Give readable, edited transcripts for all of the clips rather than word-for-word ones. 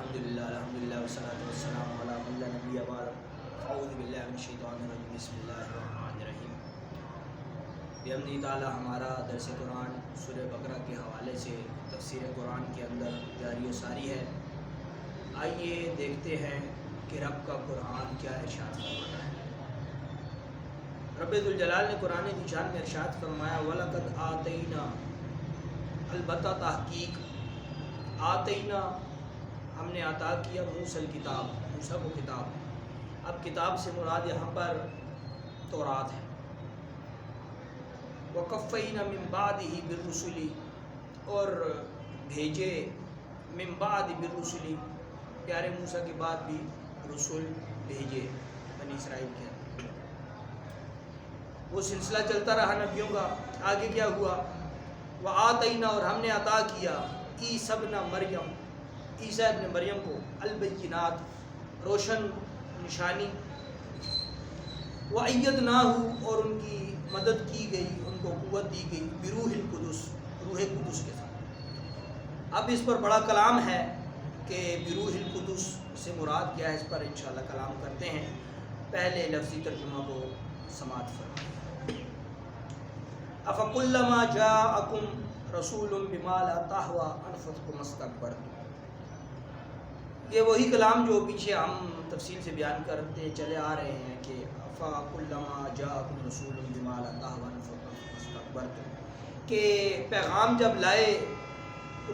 الحمدللہ والصلاۃ والسلام علی من لا نبی بعد اعوذ باللہ من الشیطان الرجیم بسم اللہ الرحمن الرحیم بحمدہ تعالی ہمارا درس قرآن سورہ بقرہ کے حوالے سے تفسیر قرآن کے اندر جاری و ساری ہے۔ آئیے دیکھتے ہیں کہ رب کا قرآن کیا ارشاد فرماتا ہے۔ رب ذوالجلال نے قرآن کی شان میں ارشاد فرمایا وَلَقَدْ آتَيْنَا، البتہ تحقیق، آتینا ہم نے عطا کیا موسیٰ الکتاب، موسیٰ کو کتاب۔ اب کتاب سے مراد یہاں پر تورات ہے۔ وَقَفَّيْنَا مِن بَعْدِهِ بِالرُّسُلِ، اور بھیجے من بعد بالرسل، پیارے موسیٰ کے بعد بھی رسول بھیجے بنی اسرائیل کے اندر۔ وہ سلسلہ چلتا رہا نبیوں کا۔ آگے کیا ہوا؟ وَآتَيْنَا، اور ہم نے عطا کیا عیسیٰ ابن مریم، عیسیٰ ابن مریم کو البینات، روشن نشانی، وَأَيَّدْنَاهُ، اور ان کی مدد کی گئی، ان کو قوت دی گئی، بروح القدس، روح قدس کے ساتھ۔ اب اس پر بڑا کلام ہے کہ بروح القدس سے مراد کیا ہے، اس پر انشاءاللہ کلام کرتے ہیں۔ پہلے لفظی ترجمہ کو سماعت فرمائیں۔ أَفَكُلَّمَا جَاءَكُمْ رَسُولٌ بِمَا لَا تَهْوَىٰ أَنفُسُكُمُ اسْتَكْبَرْتُمْ، یہ وہی کلام جو پیچھے ہم تفصیل سے بیان کرتے چلے آ رہے ہیں کہ أَفَكُلَّمَا جَاءَكُمْ رَسُولٌ بِمَا لَا تَهْوَىٰ أَنفُسُكُمُ اسْتَكْبَرْتُمْ، کہ پیغام جب لائے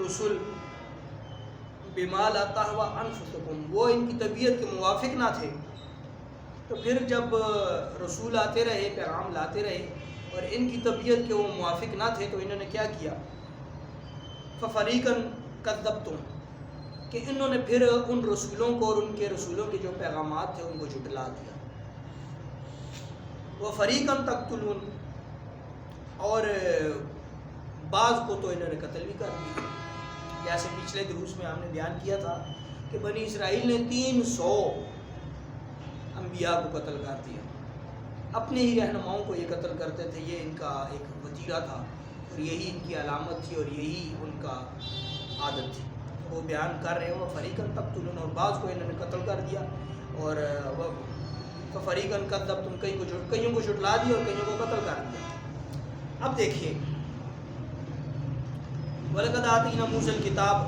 رسول بِمَا لَا تَهْوَىٰ أَنفُسُكُمْ، وہ ان کی طبیعت کے موافق نہ تھے، تو پھر جب رسول آتے رہے، پیغام لاتے رہے اور ان کی طبیعت کے وہ موافق نہ تھے، تو انہوں نے کیا کیا؟ فَفَرِيقًا كَذَّبْتُمْ، کہ انہوں نے پھر ان رسولوں کو اور ان کے رسولوں کے جو پیغامات تھے ان کو جھٹلا دیا۔ وَفَرِيقًا تَقْتُلُونَ، اور بعض کو تو انہوں نے قتل بھی کر دیا۔ جیسے پچھلے دروس میں ہم نے بیان کیا تھا کہ بنی اسرائیل نے 300 انبیاء کو قتل کر دیا۔ اپنے ہی رہنماؤں کو یہ قتل کرتے تھے، یہ ان کا ایک وتیرہ تھا اور یہی ان کی علامت تھی اور یہی ان کا عادت تھی۔ وہ بیان کر رہے ہیں وہ فریقاً تقتلون، اور بعض کو انہوں نے قتل کر دیا، اور وہ فریقاً کذبتم، کئیوں کو جھٹلا دیا اور کئیوں کو قتل کر دیا۔ اب دیکھیے وَلَقَدْ آتَيْنَا مُوسَىٰ الْكِتَابَ،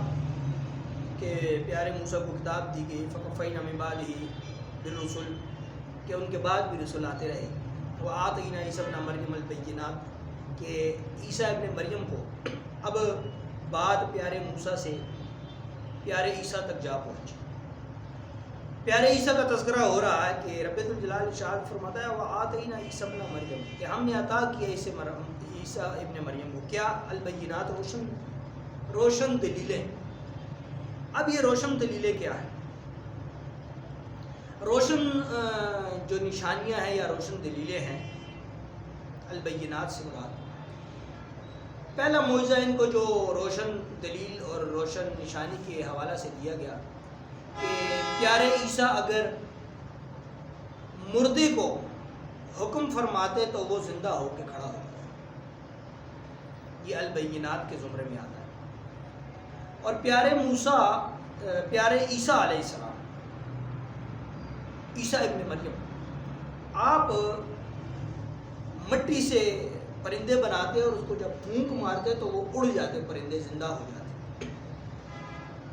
کہ پیارے موسیٰ کو کتاب دی گئی، فَقَفَّيْنَا مِن بَعْدِهِ بِالرُّسُلِ، کہ ان کے بعد بھی رسول آتے رہے۔ وَآتَيْنَا عِیسیٰ ابْنَ مَرْیَمَ الْبَیِّنَاتِ، کہ عیسیٰ ابن مریم کو اب بعد پیارے موسیٰ سے پیارے عیسیٰ تک جا پہنچے۔ پیارے عیسیٰ کا تذکرہ ہو رہا ہے کہ رب ذوالجلال ارشاد فرماتا ہے وَآتَيْنَا عِیسیٰ ابْنَ مَرْیَم، کہ ہم نے عطا کیا عیسیٰ ابن مریم کو کیا؟ البینات، روشن دلیلیں۔ اب یہ روشن دلیلیں کیا ہیں؟ روشن جو نشانیاں ہیں یا روشن دلیلیں ہیں، البینات سے مراد پہلا معجزہ ان کو جو روشن دلیل اور روشن نشانی کے حوالہ سے دیا گیا کہ پیارے عیسیٰ اگر مردے کو حکم فرماتے تو وہ زندہ ہو کے کھڑا ہوتا ہے۔ یہ البینات کے زمرے میں آتا ہے۔ اور پیارے عیسیٰ علیہ السلام، عیسیٰ ابن مریم، آپ مٹی سے پرندے بناتے اور اس کو جب پھونک مارتے تو وہ اڑ جاتے، پرندے زندہ ہو جاتے۔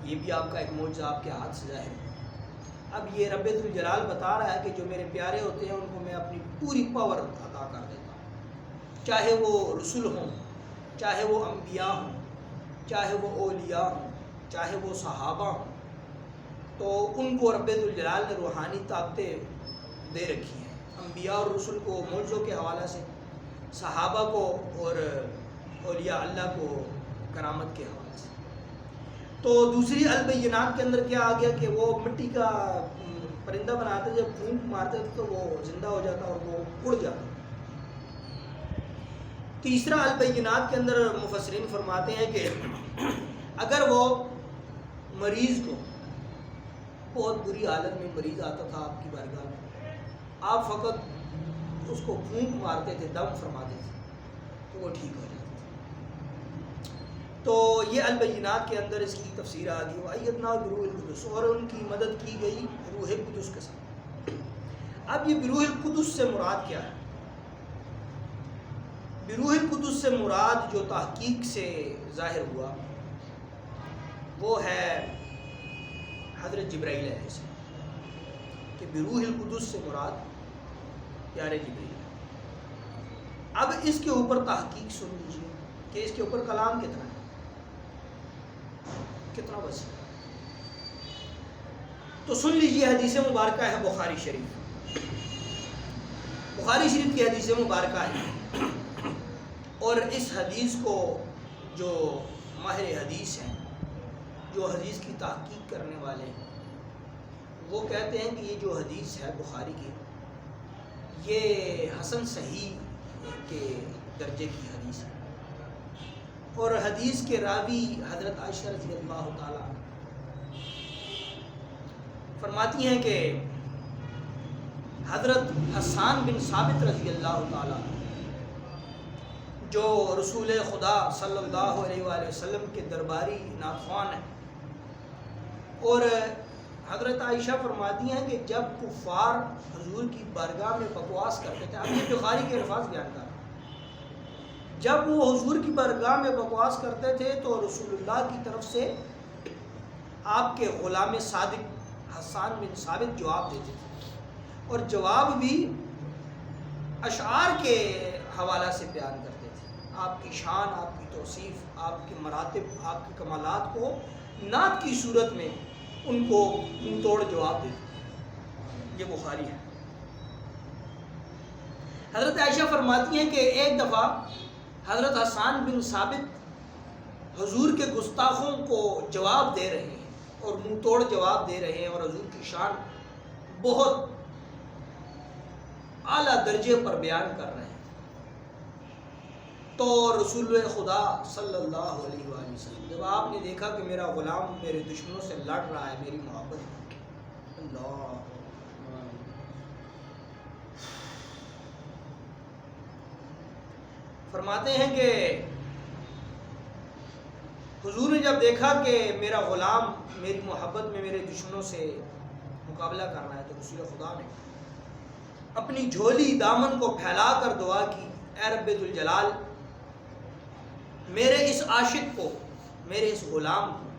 یہ بھی آپ کا ایک معجزہ آپ کے ہاتھ سے ظاہر ہے۔ اب یہ رب ذوالجلال بتا رہا ہے کہ جو میرے پیارے ہوتے ہیں ان کو میں اپنی پوری پاور عطا کر دیتا ہوں، چاہے وہ رسول ہوں، چاہے وہ انبیاء ہوں، چاہے وہ اولیاء ہوں، چاہے وہ صحابہ ہوں، تو ان کو رب ذوالجلال نے روحانی طاقتیں دے رکھی ہیں۔ انبیاء اور رسول کو معجزوں کے حوالہ سے، صحابہ کو اور اولیاء اللہ کو کرامت کے حوالے سے۔ تو دوسری البینات کے اندر کیا آ گیا کہ وہ مٹی کا پرندہ بناتے، جب پھونک مارتے تو وہ زندہ ہو جاتا اور وہ اڑ جاتا۔ تیسرا البینات کے اندر مفسرین فرماتے ہیں کہ اگر وہ مریض کو، بہت بری حالت میں مریض آتا تھا آپ کی بارگاہ میں، آپ فقط اس کو پھونک مارتے تھے، دم فرماتے تھے تو وہ ٹھیک ہو جاتا تھا۔ تو یہ البینات کے اندر اس کی تفسیر آ گئی وَأَيَّدْنَا بِرُوحِ الْقُدُسِ، اور ان کی مدد کی گئی روح قدس کے ساتھ۔ اب یہ بروح القدس سے مراد کیا ہے؟ بروح القدس سے مراد جو تحقیق سے ظاہر ہوا وہ ہے حضرت جبرائیل علیہ السلام، کہ بروح القدس سے مراد پیارے جبرائیل۔ اب اس کے اوپر تحقیق سن لیجیے کہ اس کے اوپر کلام کتنا ہے، کتنا وسیع۔ تو سن لیجیے، حدیث مبارکہ ہے بخاری شریف، بخاری شریف کی حدیث مبارکہ ہے، اور اس حدیث کو جو ماہر حدیث ہیں، جو حدیث کی تحقیق کرنے والے ہیں، وہ کہتے ہیں کہ یہ جو حدیث ہے بخاری کی، یہ حسن صحیح کے درجے کی حدیث ہے، اور حدیث کے راوی حضرت عائشہ رضی اللہ تعالیٰ فرماتی ہیں کہ حضرت حسان بن ثابت رضی اللہ تعالیٰ جو رسول خدا صلی اللہ علیہ وآلہ وسلم کے درباری ناخوان ہیں، اور حضرت عائشہ فرماتی ہیں کہ جب کفار حضور کی بارگاہ میں بکواس کرتے تھے، اب یہ بخاری کے الفاظ بیان کر رہا ہیں، جب وہ حضور کی بارگاہ میں بکواس کرتے تھے تو رسول اللہ کی طرف سے آپ کے غلام صادق حسان بن ثابت جواب دیتے تھے، اور جواب بھی اشعار کے حوالہ سے بیان کرتے تھے، آپ کی شان، آپ کی توصیف، آپ کے مراتب، آپ کے کمالات کو نعت کی صورت میں ان کو منہ توڑ جواب دیتے تھے۔ یہ بخاری ہے۔ حضرت عائشہ فرماتی ہیں کہ ایک دفعہ حضرت حسان بن ثابت حضور کے گستاخوں کو جواب دے رہے ہیں اور منہ توڑ جواب دے رہے ہیں، اور حضور کی شان بہت اعلیٰ درجے پر بیان کر رہے ہیں، تو رسول خدا صلی اللہ علیہ وآلہ وسلم جب آپ نے دیکھا کہ میرا غلام میرے دشمنوں سے لڑ رہا ہے میری محبت، اللہ فرماتے ہیں کہ حضور نے جب دیکھا کہ میرا غلام میری محبت میں میرے دشمنوں سے مقابلہ کر رہا ہے، تو رسول خدا نے اپنی جھولی دامن کو پھیلا کر دعا کی، اے رب ذوالجلال، میرے اس عاشق کو، میرے اس غلام کو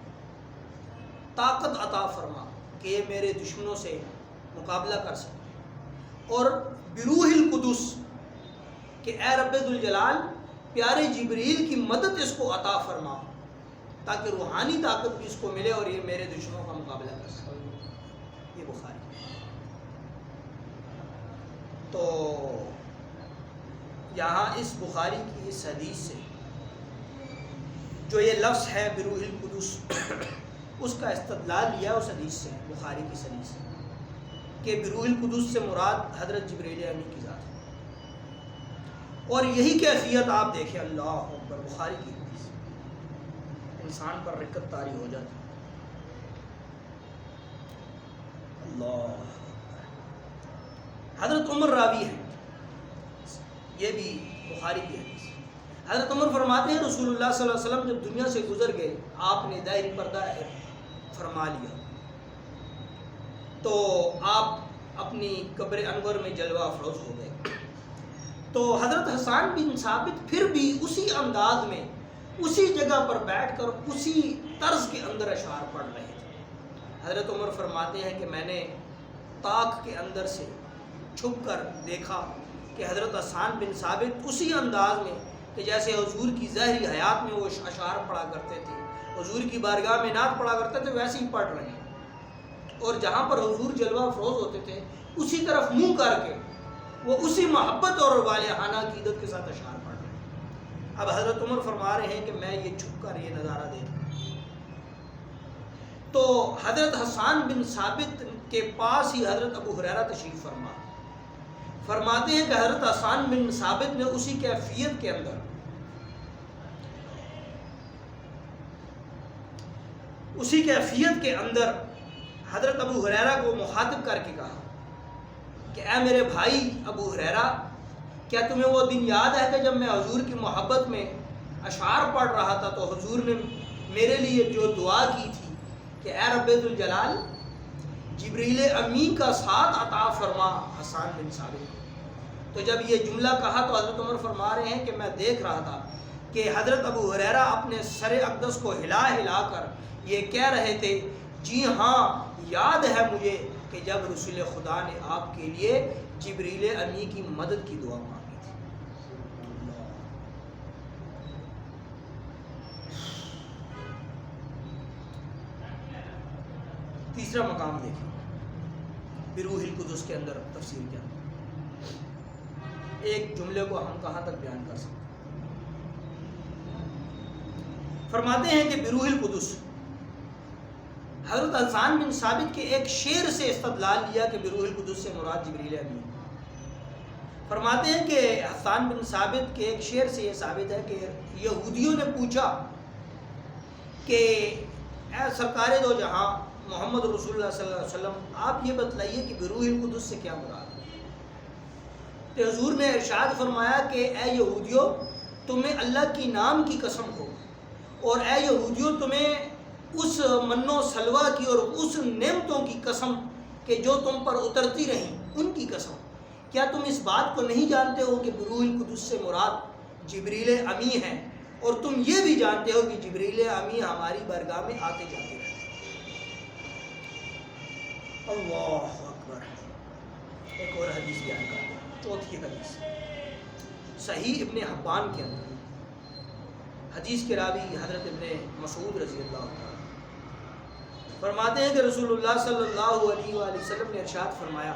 طاقت عطا فرما کہ یہ میرے دشمنوں سے مقابلہ کر سکے، اور بروح القدس کہ اے رب ذوالجلال پیارے جبریل کی مدد اس کو عطا فرما تاکہ روحانی طاقت بھی اس کو ملے اور یہ میرے دشمنوں کا مقابلہ کر سکے۔ یہ بخاری۔ تو یہاں اس بخاری کی اس حدیث سے جو یہ لفظ ہے بروح القدس، اس کا استدلال لیا اس حدیث سے، بخاری کی حدیث سے، کہ بروح القدس سے مراد حضرت جبرائیل امین کی ذات ہے، اور یہی کیفیت آپ دیکھیں، اللہ اکبر، بخاری کی حدیث انسان پر رکت طاری ہو جاتی، اللہ۔ حضرت عمر راوی ہے، یہ بھی بخاری کی حدیث۔ حضرت عمر فرماتے ہیں رسول اللہ صلی اللہ علیہ وسلم جب دنیا سے گزر گئے، آپ نے دائری پردہ فرما لیا، تو آپ اپنی قبر انور میں جلوہ افروز ہو گئے، تو حضرت حسان بن ثابت پھر بھی اسی انداز میں اسی جگہ پر بیٹھ کر اسی طرز کے اندر اشعار پڑھ رہے تھے۔ حضرت عمر فرماتے ہیں کہ میں نے طاق کے اندر سے چھپ کر دیکھا کہ حضرت حسان بن ثابت اسی انداز میں کہ جیسے حضور کی ظاہری حیات میں وہ اشعار پڑھا کرتے تھے، حضور کی بارگاہ میں نعت پڑھا کرتے تھے، ویسے ہی پڑھ رہے ہیں، اور جہاں پر حضور جلوہ افروز ہوتے تھے اسی طرف منہ کر کے وہ اسی محبت اور والہانہ عقیدت کے ساتھ اشعار پڑھ رہے ہیں۔ اب حضرت عمر فرما رہے ہیں کہ میں یہ چھپ کر یہ نظارہ دیکھا، تو حضرت حسان بن ثابت کے پاس ہی حضرت ابو ہریرہ تشریف فرماتے ہیں کہ حضرت حسان بن ثابت نے اسی کیفیت کے اندر حضرت ابو ہریرہ کو مخاطب کر کے کہا کہ اے میرے بھائی ابو ہریرہ، کیا تمہیں وہ دن یاد ہے کہ جب میں حضور کی محبت میں اشعار پڑھ رہا تھا تو حضور نے میرے لیے جو دعا کی تھی کہ اے رب ذوالجلال جبریل امین کا ساتھ عطا فرما حسان بن ثابت کو. تو جب یہ جملہ کہا تو حضرت عمر فرما رہے ہیں کہ میں دیکھ رہا تھا کہ حضرت ابو ہریرہ اپنے سر اقدس کو ہلا ہلا کر یہ کہہ رہے تھے جی ہاں یاد ہے مجھے کہ جب رسول خدا نے آپ کے لیے جبریل امی کی مدد کی دعا مانگی تھی. تیسرا مقام دیکھیں بروح القدس کے اندر تفسیر کیا. ایک جملے کو ہم کہاں تک بیان کر سکتے ہیں. فرماتے ہیں کہ بروح القدس حضرت حسان بن ثابت کے ایک شعر سے استدلال لیا کہ بروح القدس سے مراد جبریل امین. فرماتے ہیں کہ حسان بن ثابت کے ایک شعر سے یہ ثابت ہے کہ یہودیوں نے پوچھا کہ اے سرکار دو جہاں محمد رسول اللہ صلی اللہ علیہ وسلم آپ یہ بتلائیے کہ بروح القدس سے کیا مراد ہے. تو حضور نے ارشاد فرمایا کہ اے یہودیوں تمہیں اللہ کی نام کی قسم ہو اور اے یہودیوں تمہیں اس من و سلوہ کی اور اس نعمتوں کی قسم کہ جو تم پر اترتی رہیں ان کی قسم کیا تم اس بات کو نہیں جانتے ہو کہ بروح القدس سے مراد جبریل امی ہیں اور تم یہ بھی جانتے ہو کہ جبریل امی ہماری بارگاہ میں آتے جاتے رہتے. اللہ اکبر. ایک اور حدیث بیان کرتے ہیں چوتھی حدیث صحیح ابن حبان کے اندر. حدیث کے راوی حضرت ابن مسعود رضی اللہ عنہ فرماتے ہیں کہ رسول اللہ صلی اللہ علیہ وآلہ وسلم نے ارشاد فرمایا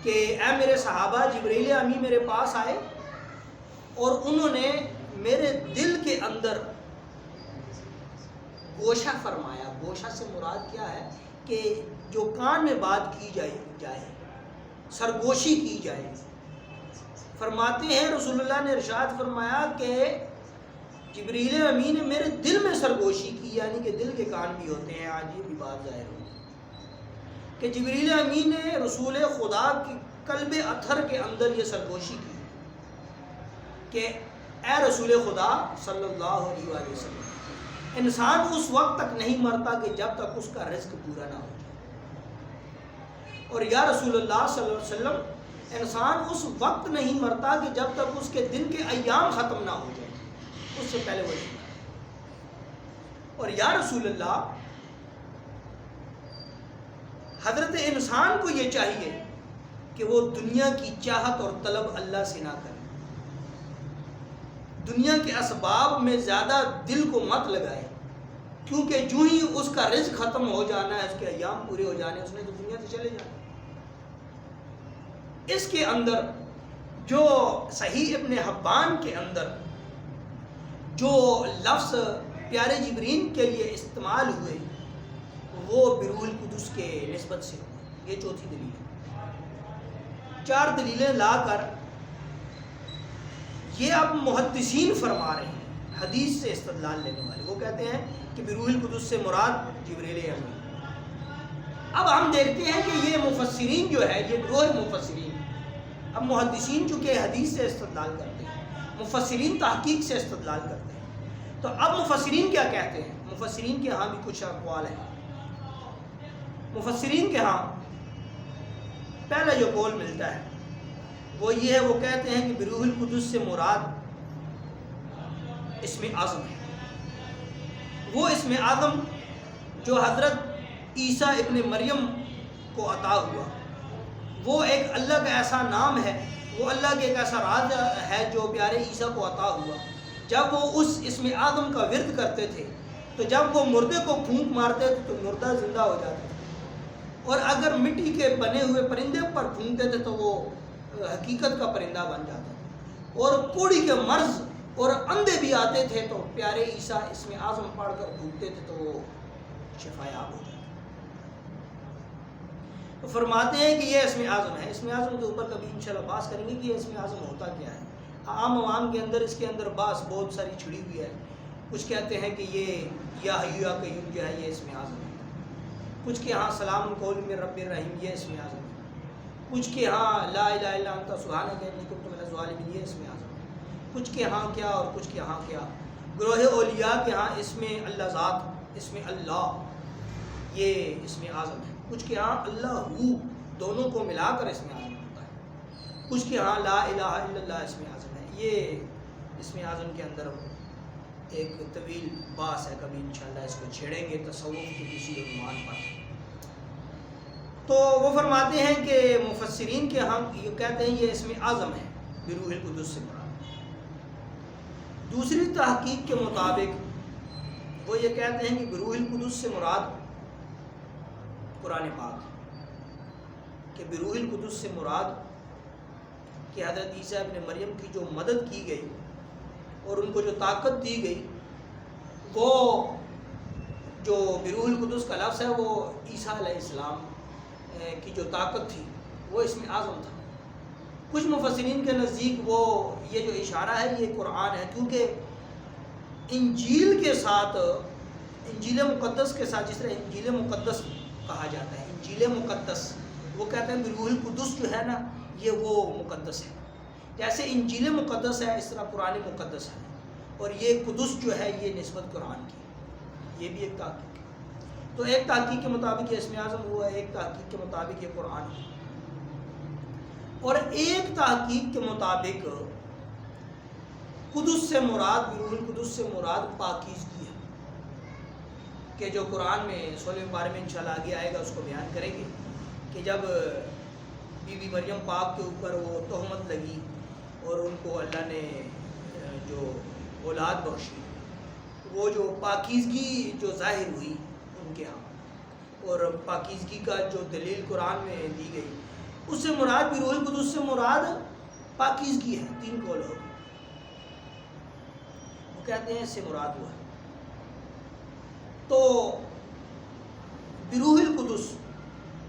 کہ اے میرے صحابہ جبریل امی میرے پاس آئے اور انہوں نے میرے دل کے اندر گوشہ فرمایا. گوشہ سے مراد کیا ہے کہ جو کان میں بات کی جائے سرگوشی کی جائے. فرماتے ہیں رسول اللہ نے ارشاد فرمایا کہ جبریل امین نے میرے دل میں سرگوشی کی, یعنی کہ دل کے کان بھی ہوتے ہیں. آج یہ بھی بات ظاہر ہو کہ جبریل امین نے رسول خدا کی قلب اطہر کے اندر یہ سرگوشی کی کہ اے رسول خدا صلی اللہ علیہ وآلہ وسلم انسان اس وقت تک نہیں مرتا کہ جب تک اس کا رزق پورا نہ ہو جائے, اور یا رسول اللہ صلی اللہ علیہ وسلم انسان اس وقت نہیں مرتا کہ جب تک اس کے دن کے ایام ختم نہ ہو جائے, اس سے پہلے وہ نہیں مرتا. اور یا رسول اللہ حضرت انسان کو یہ چاہیے کہ وہ دنیا کی چاہت اور طلب اللہ سے نہ کرے, دنیا کے اسباب میں زیادہ دل کو مت لگائے, کیونکہ جو ہی اس کا رزق ختم ہو جانا ہے, اس کے ایام پورے ہو جانے, اس نے تو دنیا سے چلے جانا. اس کے اندر جو صحیح ابن حبان کے اندر جو لفظ پیارے جبرین کے لیے استعمال ہوئے وہ بروح القدس کے نسبت سے ہوئے. یہ چوتھی دلیل ہے. 4 دلیلیں لا کر یہ اب محدثین فرما رہے ہیں حدیث سے استدلال لینے والے. وہ کہتے ہیں کہ بروح القدس سے مراد جبریل امین. اب ہم دیکھتے ہیں کہ یہ مفسرین جو ہے یہ گروہ مفسرین, اب محدثین چونکہ حدیث سے استدلال کرتے ہیں, مفسرین تحقیق سے استدلال کرتے ہیں, تو اب مفسرین کیا کہتے ہیں. مفسرین کے ہاں بھی کچھ اقوال ہیں. مفسرین کے ہاں پہلا جو قول ملتا ہے وہ یہ ہے, وہ کہتے ہیں کہ بروح القدس سے مراد اسم اعظم ہے. وہ اسم اعظم جو حضرت عیسیٰ ابن مریم کو عطا ہوا, وہ ایک اللہ کا ایسا نام ہے, وہ اللہ کے ایک ایسا راز ہے جو پیارے عیسیٰ کو عطا ہوا. جب وہ اس اسم اعظم کا ورد کرتے تھے تو جب وہ مردے کو پھونک مارتے تھے تو مردہ زندہ ہو جاتا تھا, اور اگر مٹی کے بنے ہوئے پرندے پر پھونکتے تھے تو وہ حقیقت کا پرندہ بن جاتا تھا, اور کوڑی کے مرض اور اندھے بھی آتے تھے تو پیارے عیسیٰ اسم اعظم پڑھ کر پھونکتے تھے تو وہ شفایاب ہو جاتے. تو فرماتے ہیں کہ یہ اسم اعظم ہے. اسم اعظم کے اوپر کبھی انشاءاللہ بحث کریں گے کہ یہ اسم اعظم ہوتا کیا ہے. عام عوام کے اندر اس کے اندر بحث بہت ساری چھڑی ہوئی ہے. کچھ کہتے ہیں کہ یہ یا حی یا قیوم جو ہے یہ اسم اعظم ہے, کچھ کے ہاں سلام قول من رب الرحیم یہ اسم اعظم ہے, کچھ کے ہاں لا الہ الا انت سبحانک انی کنت من الظالمین یہ اسم اعظم ہے. کچھ کے ہاں کیا اور کچھ کے ہاں کیا. گروہ اولیاء کے ہاں اس میں اللہ ذات، اس میں اللہ یہ اس میں اعظم ہے. کچھ کے ہاں اللہ ہو دونوں کو ملا کر اس میں اعظم ہوتا ہے. کچھ کے ہاں لا الہ الا اللہ اس میں اعظم ہے. یہ اس میں اعظم کے اندر ایک طویل باس ہے، کبھی انشاءاللہ اس کو چھیڑیں گے تصوف کی کسی عنوان پر. تو وہ فرماتے ہیں کہ مفسرین کے ہاں یہ کہتے ہیں یہ اس میں اعظم ہے بروح القدس سے مراد. دوسری تحقیق کے مطابق وہ یہ کہتے ہیں کہ بروح القدس سے مراد قرآن پاک، کہ بروح القدس سے مراد کہ حضرت عیسیٰ ابن مریم کی جو مدد کی گئی اور ان کو جو طاقت دی گئی، وہ جو بروح القدس کا لفظ ہے وہ عیسیٰ علیہ السلام کی جو طاقت تھی وہ اس میں اعظم تھا. کچھ مفسرین کے نزدیک وہ یہ جو اشارہ ہے یہ قرآن ہے، کیونکہ انجیل کے ساتھ، انجیل مقدس کے ساتھ، جس طرح انجیل مقدس کہا جاتا ہے، انجیل مقدس وہ کہتے ہیں بروح القدس جو ہے نا یہ وہ مقدس ہے. جیسے انجیل مقدس ہے اس طرح قرآن مقدس ہے، اور یہ قدس جو ہے یہ نسبت قرآن کی. یہ بھی ایک تحقیق ہے. تو ایک تحقیق کے مطابق یہ اسم اعظم ہوا ہے، ایک تحقیق کے مطابق یہ قرآن ہے، اور ایک تحقیق کے مطابق قدس سے مراد، بروح القدس سے مراد پاکیزگی ہے، کہ جو قرآن میں سورہ بارے میں انشاءاللہ آگے آئے گا اس کو بیان کریں گے کہ جب بی بی مریم پاک کے اوپر وہ تہمت لگی اور ان کو اللہ نے جو اولاد بخشی، وہ جو پاکیزگی جو ظاہر ہوئی ان کے ہاں، اور پاکیزگی کا جو دلیل قرآن میں دی گئی، اس سے مراد بروح القدس سے مراد پاکیزگی ہے. 3 قول ہو، وہ کہتے ہیں اس سے مراد ہوا ہے. تو بروح القدس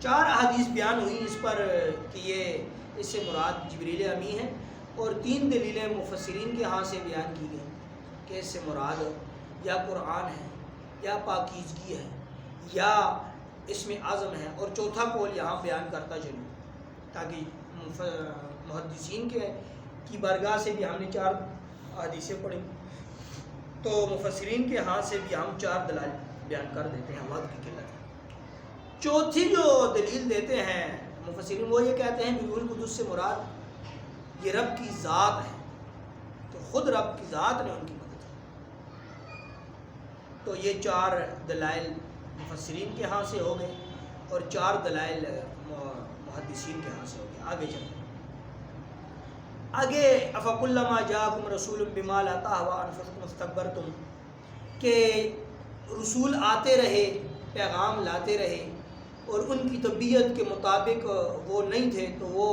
4 احادیث بیان ہوئی اس پر کہ یہ اس سے مراد جبریل امی ہے، اور 3 دلیلیں مفسرین کے ہاں سے بیان کی گئی کہ اس سے مراد یا قرآن ہے یا پاکیزگی ہے یا اس میں اعظم ہے. اور چوتھا قول یہاں بیان کرتا چلوں تاکہ محدثین کی بارگاہ سے بھی ہم نے 4 حدیثیں پڑھی، تو مفسرین کے ہاں سے بھی ہم 4 دلائل بیان کر دیتے ہیں. وقت کی قلت ہے. چوتھی جو دلیل دیتے ہیں مفسرین وہ یہ کہتے ہیں بروح القدس سے مراد یہ رب کی ذات ہے، تو خود رب کی ذات نے ان کی مدد کی. تو یہ 4 دلائل مفسرین کے ہاں سے ہو گئے اور 4 دلائل محدثین کے ہاں سے ہو گئے. آگے چلیں، آگے افکلما جاءکم رسول بما لا تهوى انفسکم استکبرتم، کہ رسول آتے رہے، پیغام لاتے رہے، اور ان کی طبیعت کے مطابق وہ نہیں تھے، تو وہ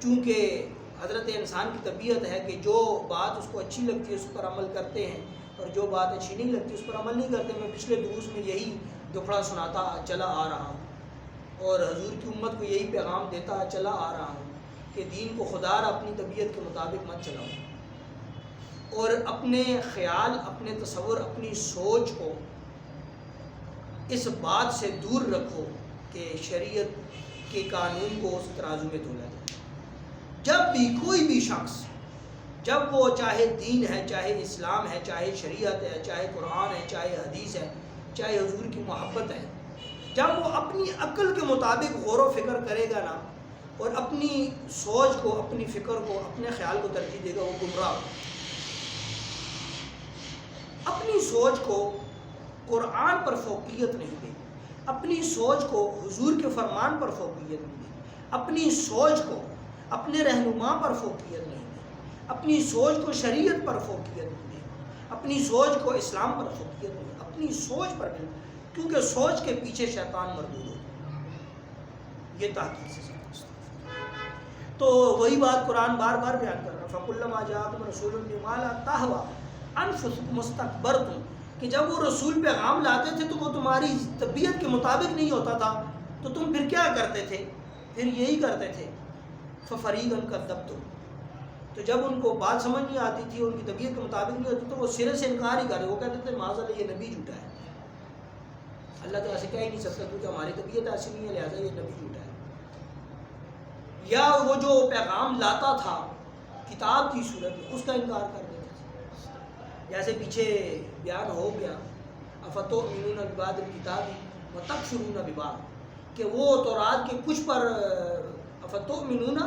چونکہ حضرت انسان کی طبیعت ہے کہ جو بات اس کو اچھی لگتی ہے اس پر عمل کرتے ہیں، اور جو بات اچھی نہیں لگتی اس پر عمل نہیں کرتے. میں پچھلے دروس میں یہی دکھڑا سناتا چلا آ رہا ہوں، اور حضور کی امت کو یہی پیغام دیتا چلا آ رہا ہوں کہ دین کو خدا را اپنی طبیعت کے مطابق مت چلاؤ، اور اپنے خیال، اپنے تصور، اپنی سوچ کو اس بات سے دور رکھو کہ شریعت کے قانون کو اس ترازو میں تولا جائے. جب بھی کوئی بھی شخص، جب وہ چاہے دین ہے، چاہے اسلام ہے، چاہے شریعت ہے، چاہے قرآن ہے، چاہے حدیث ہے، چاہے حضور کی محبت ہے، جب وہ اپنی عقل کے مطابق غور و فکر کرے گا نا، اور اپنی سوچ کو، اپنی فکر کو، اپنے خیال کو ترجیح دے گا، وہ گمراہ ہو. اپنی سوچ کو قرآن پر فوقیت نہیں دے، اپنی سوچ کو حضور کے فرمان پر فوقیت نہیں دے، اپنی سوچ کو اپنے رہنما پر فوقیت نہیں دے، اپنی سوچ کو شریعت پر فوقیت نہیں دے، اپنی سوچ کو اسلام پر فوقیت نہیں دے، اپنی سوچ پر نہیں، کیونکہ سوچ کے پیچھے شیطان مردود ہوتا ہے. یہ تحقیق سے تو وہی بات قرآن بار بار بیان کر رہا ہے. فَقُلَّمَا جَاءَكُمْ رَسُولٌ بِمَا لَا تَهْوَىٰ أَنفُسُكُمُ اسْتَكْبَرْتُمْ، کہ جب وہ رسول پیغام لاتے تھے تو وہ تمہاری طبیعت کے مطابق نہیں ہوتا تھا، تو تم پھر کیا کرتے تھے؟ پھر یہی کرتے تھے. فَفَرِيقًا كَذَّبْتُمْ، تو جب ان کو بات سمجھ نہیں آتی تھی، ان کی طبیعت کے مطابق نہیں ہوتی، تو وہ سرے سے انکار ہی کرتے. وہ کہتے تھے معاذ اللہ یہ نبی جھوٹا ہے. اللہ تو ایسے کہہ ہی نہیں سکتا کیونکہ ہماری طبیعت ایسی نہیں ہے، لہٰذا یہ نبی جھوٹا ہے. یا وہ جو پیغام لاتا تھا کتاب کی صورت میں، اس کا انکار کر جیسے پیچھے بیان ہو گیا افتؤمنون ببعض الکتاب وتکفرون ببعض، کہ وہ تورات کے کچھ پر افتؤمنون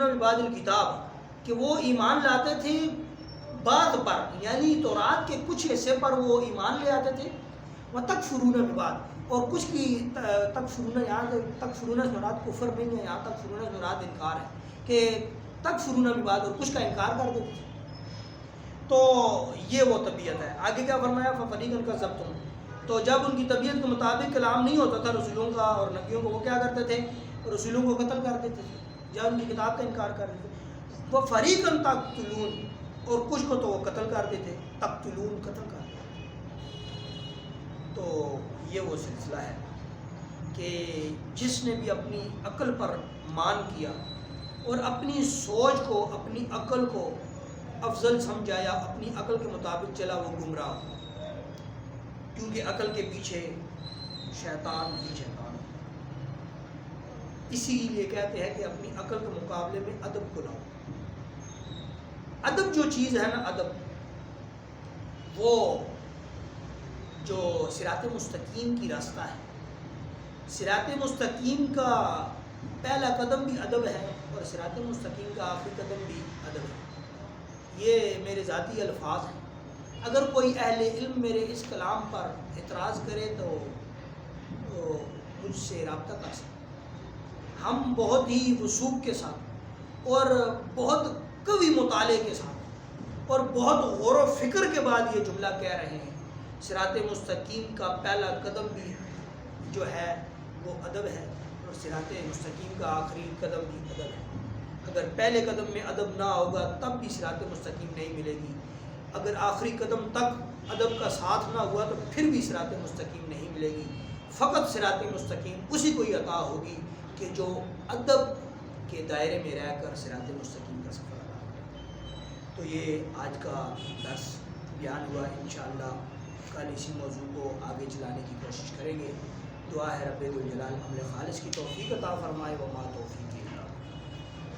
ببعض الکتاب، کہ وہ ایمان لاتے تھے بعض پر، یعنی تورات کے کچھ حصے پر وہ ایمان لے آتے تھے، وتکفرون ببعض، اور کچھ کی تکفرون، یہاں تکفرون سے مراد کفر نہیں ہے، یہاں تکفرون سے مراد انکار ہے، کہ تکفرون ببعض، اور کچھ کا انکار کر دیتے تھے۔ تو یہ وہ طبیعت ہے۔ آگے کیا فرمایا؟ ففریقا کذبتم، تو جب ان کی طبیعت کے مطابق کلام نہیں ہوتا تھا رسولوں کا اور نبیوں کو، وہ کیا کرتے تھے؟ رسولوں کو قتل کر دیتے تھے یا ان کی کتاب کا انکار کر دیتے تھے۔ وفریقا تقتلون، اور کچھ کو تو وہ قتل کر دیتے، تقتلون قتل کر دیتے۔ تو یہ وہ سلسلہ ہے کہ جس نے بھی اپنی عقل پر مان کیا اور اپنی سوچ کو، اپنی عقل کو افضل سمجھا یا اپنی عقل کے مطابق چلا، وہ گمراہ ہو، کیونکہ عقل کے پیچھے شیطان ہی شیطان ہے۔ اسی لیے کہتے ہیں کہ اپنی عقل کے مقابلے میں ادب کو لاؤ۔ ادب جو چیز ہے نا، ادب وہ جو صراط مستقیم کی راستہ ہے، صراط مستقیم کا پہلا قدم بھی ادب ہے اور صراط مستقیم کا آخری قدم بھی ادب ہے۔ یہ میرے ذاتی الفاظ ہیں، اگر کوئی اہل علم میرے اس کلام پر اعتراض کرے تو مجھ سے رابطہ کر سکتے۔ ہم بہت ہی وثوق کے ساتھ اور بہت قوی مطالعے کے ساتھ اور بہت غور و فکر کے بعد یہ جملہ کہہ رہے ہیں، صراط مستقیم کا پہلا قدم بھی جو ہے وہ ادب ہے اور صراط مستقیم کا آخری قدم بھی ادب ہے۔ اگر پہلے قدم میں ادب نہ ہوگا تب بھی صراط مستقیم نہیں ملے گی، اگر آخری قدم تک ادب کا ساتھ نہ ہوا تو پھر بھی صراط مستقیم نہیں ملے گی۔ فقط صراط مستقیم اسی کو ہی عطا ہوگی کہ جو ادب کے دائرے میں رہ کر صراط مستقیم کا سفر ادا کرے۔ تو یہ آج کا درس بیان ہوا، انشاءاللہ کل اسی موضوع کو آگے چلانے کی کوشش کریں گے۔ دعا ہے رب ذوالجلال عمل خالص کی توفیق عطا فرمائے، وما توفیقی